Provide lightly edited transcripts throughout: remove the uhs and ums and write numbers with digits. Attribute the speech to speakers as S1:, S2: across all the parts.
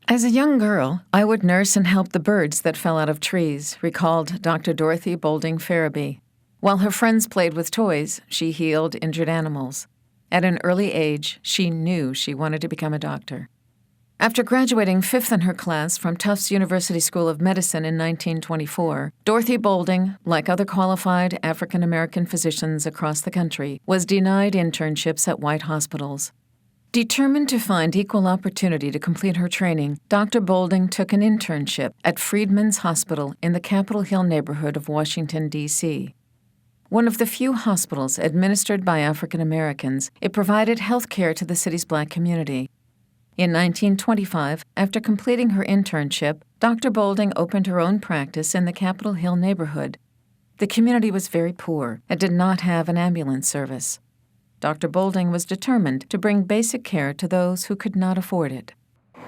S1: As a young girl, I would nurse and help the birds that fell out of trees, recalled Dr. Dorothy Boulding Ferebee. While her friends played with toys, she healed injured animals. At an early age, she knew she wanted to become a doctor. After graduating 5th in her class from Tufts University School of Medicine in 1924, Dorothy Boulding, like other qualified African American physicians across the country, was denied internships at white hospitals. Determined to find equal opportunity to complete her training, Dr. Boulding took an internship at Freedman's Hospital in the Capitol Hill neighborhood of Washington, D.C. One of the few hospitals administered by African Americans, it provided health care to the city's Black community. In 1925, after completing her internship, Dr. Boulding opened her own practice in the Capitol Hill neighborhood. The community was very poor and did not have an ambulance service. Dr. Boulding was determined to bring basic care to those who could not afford it.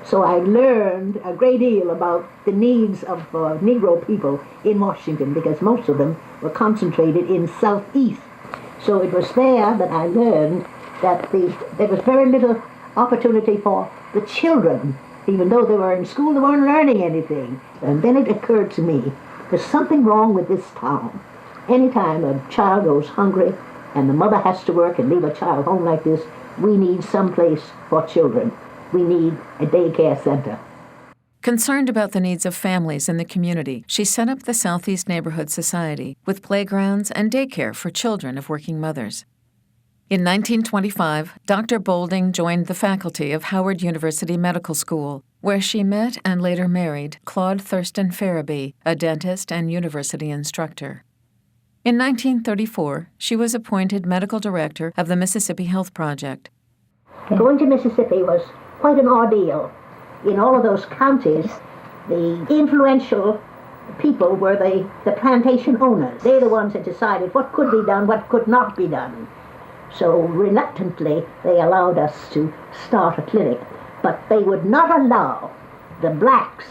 S2: So I learned a great deal about the needs of Negro people in Washington, because most of them were concentrated in Southeast. So it was there that I learned that there was very little opportunity for the children. Even though they were in school, they weren't learning anything. And then it occurred to me, there's something wrong with this town. Anytime a child goes hungry and the mother has to work and leave a child home like this, we need some place for children. We need a daycare center.
S1: Concerned about the needs of families in the community, she set up the Southeast Neighborhood Society with playgrounds and daycare for children of working mothers. In 1925, Dr. Boulding joined the faculty of Howard University Medical School, where she met and later married Claude Thurston Ferebee, a dentist and university instructor. In 1934, she was appointed medical director of the Mississippi Health Project.
S2: Going to Mississippi was quite an ordeal. In all of those counties, the influential people were the plantation owners. They're the ones that decided what could be done, what could not be done. So reluctantly, they allowed us to start a clinic. But they would not allow the blacks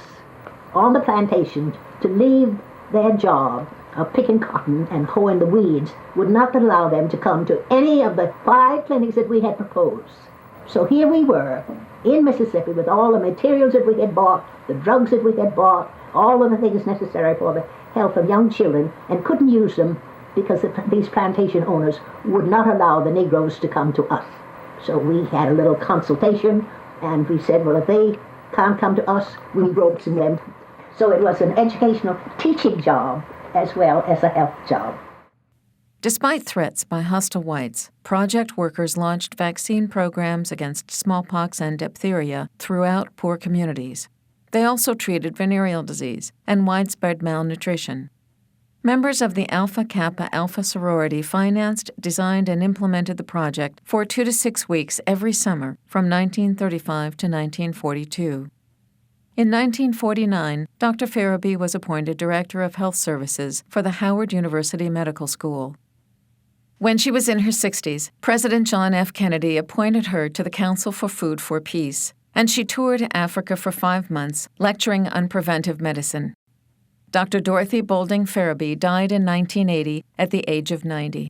S2: on the plantation to leave their job of picking cotton and hoeing the weeds, would not allow them to come to any of the 5 clinics that we had proposed. So here we were in Mississippi with all the materials that we had bought, the drugs that we had bought, all of the things necessary for the health of young children, and couldn't use them because these plantation owners would not allow the Negroes to come to us. So we had a little consultation, and we said, well, if they can't come to us, we roped them. So it was an educational teaching job as well as a health job.
S1: Despite threats by hostile whites, project workers launched vaccine programs against smallpox and diphtheria throughout poor communities. They also treated venereal disease and widespread malnutrition. Members of the Alpha Kappa Alpha sorority financed, designed, and implemented the project for 2 to 6 weeks every summer from 1935 to 1942. In 1949, Dr. Ferebee was appointed Director of Health Services for the Howard University Medical School. When she was in her 60s, President John F. Kennedy appointed her to the Council for Food for Peace, and she toured Africa for 5 months, lecturing on preventive medicine. Dr. Dorothy Boulding Ferebee died in 1980 at the age of 90.